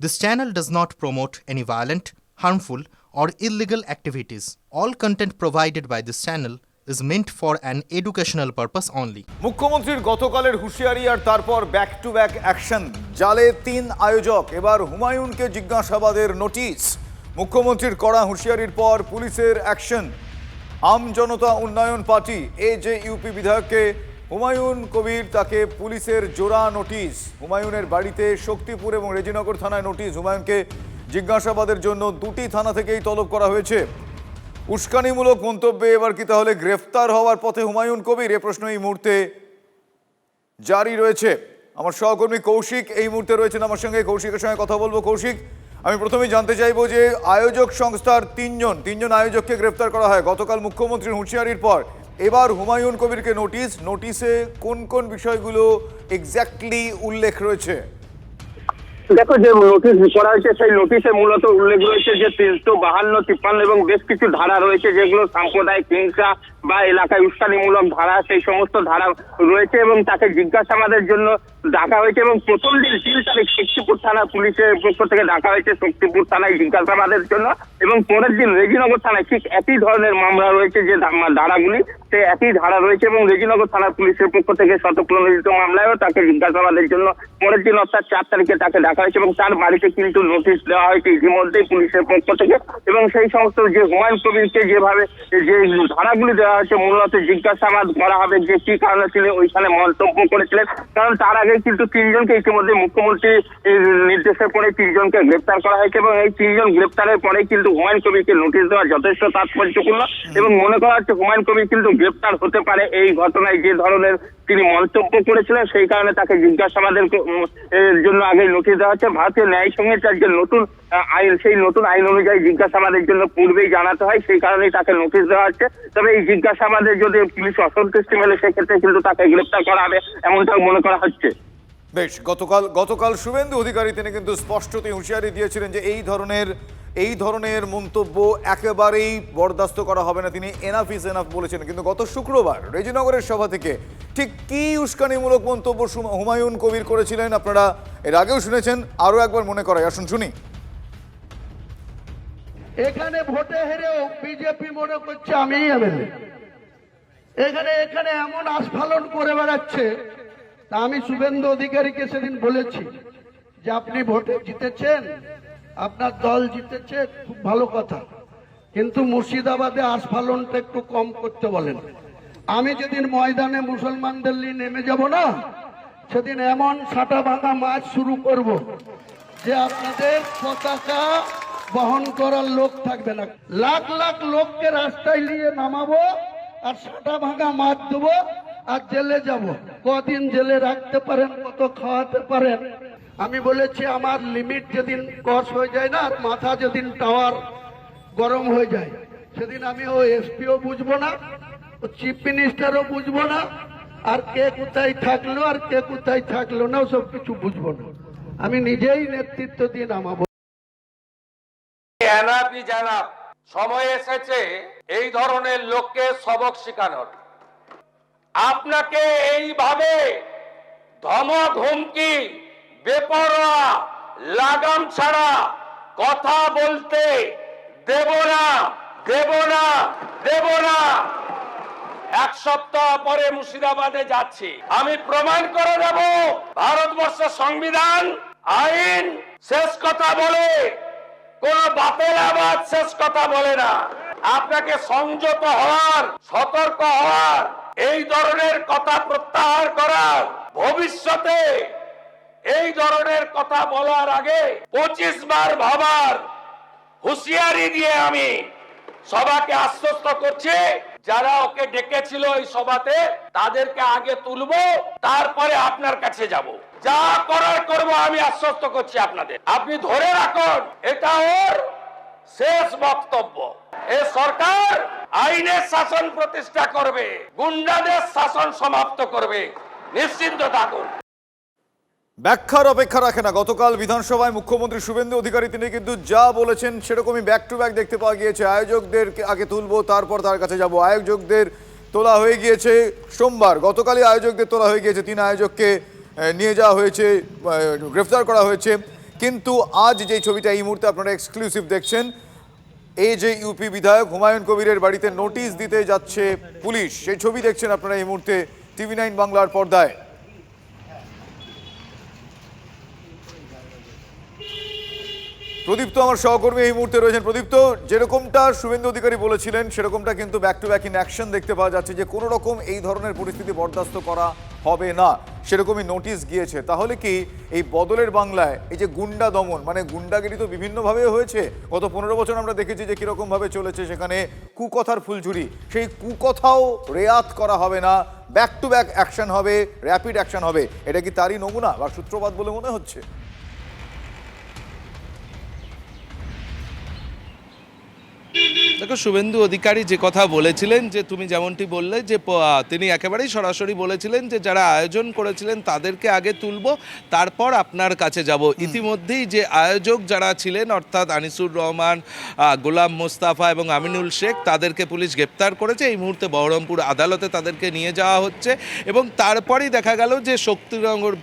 This channel does not promote any violent, harmful, or illegal activities. All content provided by this channel is meant for an educational purpose only. মুখ্যমন্ত্রীর গতকালের হুঁশিয়ারি আর তারপর back to back action. জালে ৩ আয়োজক, এবার হুমায়ুনকে জিজ্ঞাসাবাদের notice. মুখ্যমন্ত্রীর কড়া হুঁশিয়ারির পর পুলিশের অ্যাকশন। আম জনতা উন্নয়ন পার্টি AJUP বিধায়ককে হুমায়ুন কবির, তাকে পুলিশের জোড়া নোটিশ। হুমায়ুনের বাড়িতে শক্তিপুর এবং রেজিনগর থানায় নোটিশ। হুমায়ুনকে জিজ্ঞাসাবাদের জন্য 2টি থানা থেকেই তলব করা হয়েছে। উস্কানিমূলক মন্তব্যে এবার কি তাহলে গ্রেফতার হওয়ার পথে হুমায়ুন কবির? এ প্রশ্ন এই মুহূর্তে জারি রয়েছে। আমার সহকর্মী কৌশিক এই মুহূর্তে রয়েছেন আমার সঙ্গে। কৌশিকের সঙ্গে কথা বলবো। কৌশিক, আমি প্রথমেই জানতে চাইবো যে আয়োজক সংস্থার তিনজন আয়োজককে গ্রেফতার করা হয় গতকাল মুখ্যমন্ত্রীর হুঁশিয়ারির পর। এবার হুমায়ুন কবিরকে নোটিশে কোন কোন বিষয়গুলো এক্স্যাক্টলি উল্লেখ রয়েছে? দেখো, যে নোটিশ করা হয়েছে সেই নোটিশে মূলত উল্লেখ রয়েছে যে 352, 53 এবং বেশ কিছু ধারা রয়েছে যেগুলো সাম্প্রদায়িক হিংসা বা এলাকায় উস্কানিমূলক ধারা, সেই সমস্ত ধারা রয়েছে এবং তাকে জিজ্ঞাসাবাদের জন্য ডাকা হয়েছে। এবং প্রথম দিন 3 তারিখ শক্তিপুর থানা পুলিশের পক্ষ থেকে ডাকা হয়েছে শক্তিপুর থানায় জিজ্ঞাসাবাদের জন্য, এবং পরের দিন রেজিনগর থানায় ঠিক একই ধরনের মামলা রয়েছে, যে ধারাগুলি সে একই ধারা রয়েছে, এবং রেজিনগর থানা পুলিশের পক্ষ থেকে শতপ্রণোদিত মামলায়ও তাকে জিজ্ঞাসাবাদের জন্য পরের দিন অর্থাৎ 4 তারিখে তাকে ডাকা হয়েছে, এবং তার বাড়িতে কিন্তু নোটিশ দেওয়া হয়েছে ইতিমধ্যেই পুলিশের পক্ষ থেকে। এবং সেই সমস্ত যে হুমায়ুন কবিরকে যেভাবে যে ধারাগুলি দেওয়া হয়েছে, মূলত জিজ্ঞাসাবাদ করা হবে যে কি কারণে তিনি ওইখানে মন্তব্য করেছিলেন। কারণ তার আগে কিন্তু 3 জনকে ইতিমধ্যে মুখ্যমন্ত্রী নির্দেশের পরে 3 জনকে গ্রেপ্তার করা হয়েছে, এবং এই 3 জন গ্রেপ্তারের পরে কিন্তু হুমায়ুন কবিরকে নোটিশ দেওয়া যথেষ্ট তাৎপর্যপূর্ণ। এবং মনে করা হচ্ছে হুমায়ুন কবির কিন্তু গ্রেপ্তার হতে পারে এই ঘটনায় যে ধরনের তিনি মন্তব্য করেছিলেন, সেই কারণে তাকে জিজ্ঞাসাবাদের জন্য আগে নোটিশ দেওয়া হচ্ছে। ভারতীয় ন্যায় সংহিতার যে নতুন আইন, সেই নতুন আইন অনুযায়ী জিজ্ঞাসাবাদের জন্য পূর্বেই জানাতে হয়, সেই কারণেই তাকে নোটিশ দেওয়া হচ্ছে। তবে এই জিজ্ঞাসাবাদের যদি পুলিশ অসন্তুষ্টি মেলে সেক্ষেত্রে কিন্তু তাকে গ্রেপ্তার করা হবে এমনটাও মনে করা হচ্ছে। বেশ, গতকাল শুভেন্দু অধিকারী তিনি কিন্তু স্পষ্টতই হুঁশিয়ারি দিয়েছিলেন যে এই ধরনের মন্তব্য একেবারেই বরদাস্ত করা হবে না। তিনি এনাফ ইজ এনাফ বলেছেন। কিন্তু গত শুক্রবার রেজিনগরের সভা থেকে ঠিক কি উস্কানিমূলক মন্তব্য হুমায়ুন কবির করেছিলেন আপনারা এর আগেও শুনেছেন, আরো একবার মনে করাই, আসুন শুনি। এখানে ভোটে হেরেও বিজেপি মনে করছে আমি এমএলএ, এখানে এমন আস্ফালন করে বেড়াচ্ছে। তা আমি শুভেন্দু অধিকারীকে সেদিন বলেছি যে আপনি ভোটে জিতেছেন, আপনার দল জিতেছে, খুব ভালো কথা, কিন্তু মুর্শিদাবাদে আস্ফালনটা একটু কম করতে বলেন। আমি যেদিন ময়দানে মুসলমানদের নিয়ে নেমে যাব না, সেদিন এমন সাটা ভাঙা মাছ শুরু করব যে আপনাদের পতাকা বহন করার লোক থাকবে না। লাখ লাখ লোককে রাস্তায় নিয়ে নামাবো আর সাটা ভাঙা মাছ দেবো আর জেলে যাব। কদিন জেলে রাখতে পারেন, কত খাওয়াতে পারেন। আমি বলেছি আমার লিমিট যেদিন ক্রস হয়ে যায় না, আর মাথা যেদিন টাওয়ার গরম হয়ে যায়, সেদিন আমি ও এসপিও বুঝবো না, ও চিফ মিনিস্টারও বুঝবো না, আর কে কোথায় থাকলো আর কে কোথায় থাকলো না সব কিছু বুঝবো না। আমি নিজেই নেতৃত্ব দিয়ে নামাবো। সময় এসেছে এই ধরনের লোককে সবক শেখানোর। আপনাকে এইভাবে ধমক হুমকি বেপরোয়া লাগাম ছাড়া কথা বলতে দেব না। 1 সপ্তাহ পরে মুর্শিদাবাদে যাচ্ছি, আমি প্রমাণ করে দেব ভারতবর্ষের সংবিধান আইন শেষ কথা বলে, কোন বাতের আওয়াজ শেষ কথা বলে না। আপনাকে সংযত হওয়ার, সতর্ক হওয়ার, এই ধরনের কথা প্রত্যাহার করার, ভবিষ্যতে এই ধরনের কথা বলার আগে 25 বার ভাবার হুঁশিয়ারি দিয়ে আমি সবাকে আশ্বস্ত করছি। যারা ওকে ডেকেছিল এই সভাতে তাদেরকে আগে তুলবো, তারপরে আপনার কাছে যাব। যা করার করব, আমি আশ্বস্ত করছি আপনাদের। আপনি ধরে রাখুন, এটা ওর শেষ বক্তব্য। এই সরকার আইনের শাসন প্রতিষ্ঠা করবে, গুন্ডাদের শাসন সমাপ্ত করবে, নিশ্চিন্ত থাকুন। ব্যাখ্যার অপেক্ষা রাখে না। গতকাল বিধানসভায় মুখ্যমন্ত্রী শুভেন্দু অধিকারী তিনি কিন্তু যা বলেছেন সেরকমই ব্যাক টু ব্যাক দেখতে পাওয়া গিয়েছে। আয়োজকদের আগে তুলবো, তারপর তার কাছে যাব। আয়োজকদের তোলা হয়ে গিয়েছে সোমবার, গতকালই আয়োজকদের তোলা হয়ে গিয়েছে। 3 আয়োজককে নিয়ে যাওয়া হয়েছে, গ্রেফতার করা হয়েছে। কিন্তু আজ যে ছবিটা এই মুহূর্তে আপনারা এক্সক্লুসিভ দেখছেন, এই যে ইউপি বিধায়ক হুমায়ুন কবিরের বাড়িতে নোটিশ দিতে যাচ্ছে পুলিশ, সেই ছবি দেখছেন আপনারা এই মুহূর্তে TV9 বাংলার পর্দায়। প্রদীপ্ত আমার সহকর্মী এই মুহূর্তে রয়েছেন। প্রদীপ্ত, যেরকমটা শুভেন্দু অধিকারী বলেছিলেন সেরকমটা কিন্তু back to back in action দেখতে পাওয়া যাচ্ছে, যে কোনো রকম এই ধরনের পরিস্থিতি বরদাস্ত করা হবে না, সেরকমই নোটিশ গিয়েছে। তাহলে কি এই বদলের বাংলায় এই যে গুন্ডা দমন, মানে গুন্ডাগিরি তো বিভিন্নভাবে হয়েছে, গত 15 বছর আমরা দেখেছি যে কীরকমভাবে চলেছে, সেখানে কুকথার ফুলঝুরি, সেই কুকথাও রেয়াত করা হবে না, ব্যাক টু ব্যাক অ্যাকশন হবে, র্যাপিড অ্যাকশন হবে। এটা কি তারই নমুনা বা সূত্রপাত বলে মনে হচ্ছে? দেখো, শুভেন্দু অধিকারী যে কথা বলেছিলেন, যে তুমি যেমনটি বললে, যে তিনি একেবারেই সরাসরি বলেছিলেন যে যারা আয়োজন করেছিলেন তাদেরকে আগে তুলব, তারপর আপনার কাছে যাব। ইতিমধ্যেই যে আয়োজক যারা ছিলেন, অর্থাৎ আনিসুর রহমান, গোলাম মোস্তাফা এবং আমিনুল শেখ, তাদেরকে পুলিশ গ্রেপ্তার করেছে। এই মুহূর্তে বহরমপুর আদালতে তাদেরকে নিয়ে যাওয়া হচ্ছে এবং তারপরেই দেখা গেল যে শক্তিনগর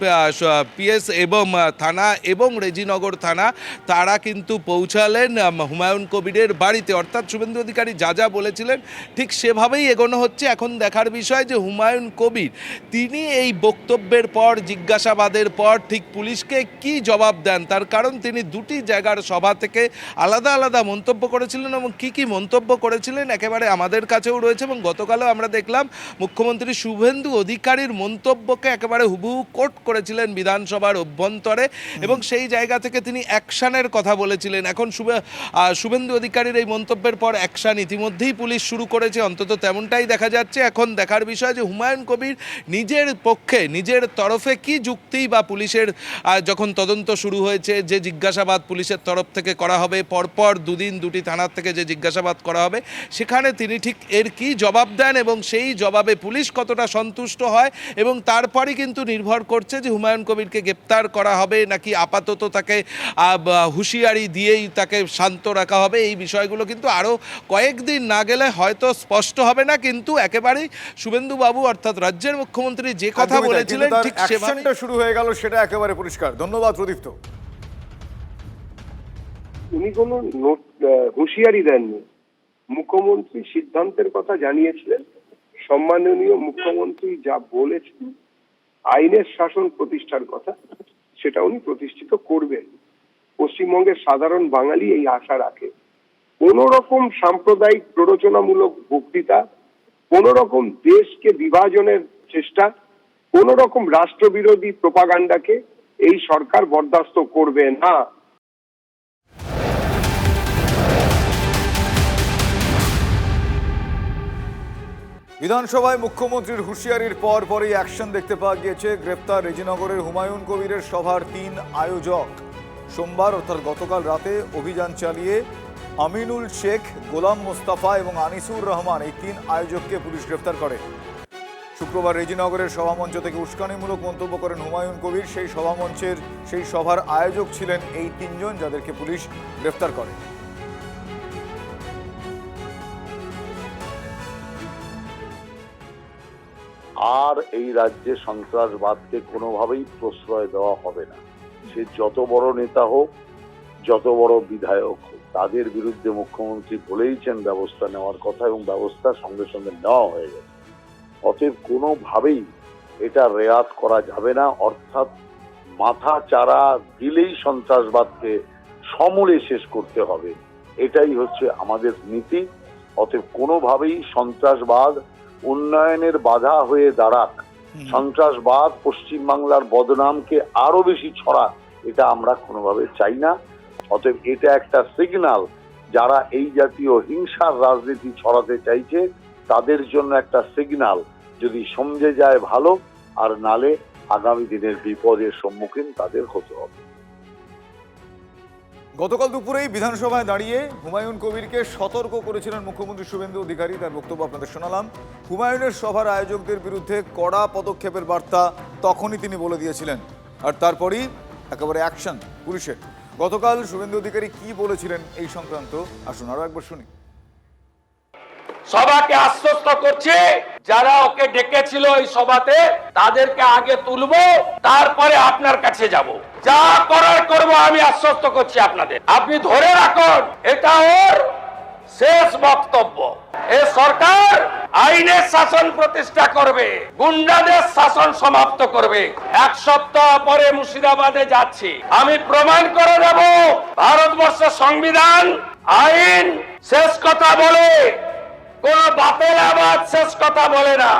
PS এবং থানা এবং রেজিনগর থানা, তারা কিন্তু পৌঁছালেন হুমায়ুন কবিরের বাড়িতে। অর্থাৎ শুভেন্দু অধিকারী যা যা বলেছিলেন ঠিক সেভাবেই এগোনো হচ্ছে। এখন দেখার বিষয় যে হুমায়ুন কবির তিনি এই বক্তব্যের পর, জিজ্ঞাসাবাদের পর ঠিক পুলিশকে কি জবাব দেন, তার কারণ তিনি দুটি জায়গার সভা থেকে আলাদা আলাদা মন্তব্য করেছিলেন এবং কি মন্তব্য করেছিলেন একেবারে আমাদের কাছেও রয়েছে। এবং গতকালও আমরা দেখলাম মুখ্যমন্ত্রী শুভেন্দু অধিকারীর মন্তব্যকে একেবারে হুবহু কোট করেছিলেন বিধানসভার অভ্যন্তরে এবং সেই জায়গা থেকে তিনি অ্যাকশনের কথা বলেছিলেন। এখন শুভেন্দু অধিকারীর এই মন্তব্যের পর অ্যাকশন ইতিমধ্যেই পুলিশ শুরু করেছে, অন্তত তেমনটাই দেখা যাচ্ছে। এখন দেখার বিষয় যে হুমায়ুন কবির নিজের পক্ষে, নিজের তরফে কি যুক্তি বা পুলিশের যখন তদন্ত শুরু হয়েছে, যে জিজ্ঞাসাবাদ পুলিশের তরফ থেকে করা হবে, পরপর দুদিন দুটি থানার থেকে যে জিজ্ঞাসাবাদ করা হবে, সেখানে তিনি ঠিক এর কি জবাব দেন এবং সেই জবাবে পুলিশ কতটা সন্তুষ্ট হয়, এবং তারপরই কিন্তু নির্ভর করছে যে হুমায়ুন কবিরকে গ্রেপ্তার করা হবে নাকি আপাতত তাকে হুঁশিয়ারি দিয়েই তাকে শান্ত রাখা হবে। এই বিষয়গুলো কিন্তু আরও কয়েকদিন না গেলে হয়তো স্পষ্ট হবে না, কিন্তু একেবারেই শুভেন্দু বাবু অর্থাৎ রাজ্যের মুখ্যমন্ত্রী যে কথা বলেছিলেন ঠিক সেভাবেই শুরু হয়ে গেল, সেটা একেবারে পরিষ্কার। ধন্যবাদ প্রদীপ্ত। উনি কোনো হুঁশিয়ারি দেননি, মুখ্যমন্ত্রী সিদ্ধান্তের কথা জানিয়েছিলেন। সম্মাননীয় মুখ্যমন্ত্রী যা বলেছেন আইনের শাসন প্রতিষ্ঠার কথা, সেটা উনি প্রতিষ্ঠিত করবেন। পশ্চিমবঙ্গের সাধারণ বাঙালি এই আশা রাখে। কোন রকম সাম্প্রদায়িক প্ররোচনামূলক বক্তৃতা, কোন রকম দেশকে বিভাজনের চেষ্টা, কোন রকম রাষ্ট্রবিরোধী প্রোপাগান্ডাকে এই সরকার বরদাস্ত করবে না। বিধানসভায় মুখ্যমন্ত্রীর হুঁশিয়ারির পরই অ্যাকশন দেখতে পাওয়া গিয়েছে। গ্রেপ্তার রেজিনগরের হুমায়ুন কবিরের সভার 3 আয়োজক। সোমবার অর্থাৎ গতকাল রাতে অভিযান চালিয়ে আমিনুল শেখ, গোলাম মোস্তাফা এবং আনিসুর রহমান, এই 3 আয়োজককে পুলিশ গ্রেপ্তার করে। শুক্রবার রেজিনগরের সভামঞ্চ থেকে উস্কানিমূলক মন্তব্য করেন হুমায়ুন কবির। সেই সভার আয়োজক ছিলেন এই 3 জন, যাদেরকে পুলিশ গ্রেপ্তার করে। আর এই রাজ্যে সন্ত্রাসবাদকে কোনোভাবেই প্রশ্রয় দেওয়া হবে না। সে যত বড় নেতা হোক, যত বড় বিধায়ক হোক, তাদের বিরুদ্ধে মুখ্যমন্ত্রী বলেইছেন ব্যবস্থা নেওয়ার কথা এবং ব্যবস্থা সঙ্গে সঙ্গে নেওয়া হয়ে গেছে। অতএব কোনোভাবেই এটা রেয়াত করা যাবে না, অর্থাৎ মাথা চারা দিলেই সন্ত্রাসবাদকে সমূলে শেষ করতে হবে, এটাই হচ্ছে আমাদের নীতি। অতএব কোনোভাবেই সন্ত্রাসবাদ উন্নয়নের বাধা হয়ে দাঁড়াক, সন্ত্রাসবাদ পশ্চিমবাংলার বদনামকে আরো বেশি ছড়াক, এটা আমরা কোনোভাবে চাই না। অতএব এটা একটা সিগন্যাল, যারা এই জাতীয় হিংসার রাজনীতি ছড়াতে চাইছে তাদের জন্য একটা সিগন্যাল। যদি সমঝে যায় ভালো, আর নালে আগামী দিনের বিপদের সম্মুখীন তাদের হতে হবে। গতকাল দুপুরেই বিধানসভায় দাঁড়িয়ে হুমায়ুন কবিরকে সতর্ক করেছিলেন মুখ্যমন্ত্রী শুভেন্দু অধিকারী। তার বক্তব্য আপনাদের শোনালাম। হুমায়ুনের সভার আয়োজকদের বিরুদ্ধে কড়া পদক্ষেপের বার্তা তখনই তিনি বলে দিয়েছিলেন, আর তারপরই একেবারে অ্যাকশন পুলিশের। গতকাল শুভেন্দু অধিকারী কি বলেছিলেন এই সংক্রান্ত আসুন আরো একবার শুনি। সবাইকে আশ্বস্ত করছি যারা ওকে ডেকেছিল এই সভাতে তাদেরকে আগে তুলবো, তারপরে আপনার কাছে যাব। যা করার করব, আমি আশ্বস্ত করছি আপনাদের। আপনি ধরে রাখুন, এটা ওর শেষ বক্তব্য। এই সরকার আইনের শাসন প্রতিষ্ঠা করবে, গুন্ডাদের শাসন সমাপ্ত করবে। 1 সপ্তাহ পরে মুর্শিদাবাদে যাচ্ছি, আমি প্রমাণ করে দেব ভারতবর্ষের সংবিধান, আইন শেষ কথা বলে, কোন বাতেল আবাদ শেষ কথা বলে না।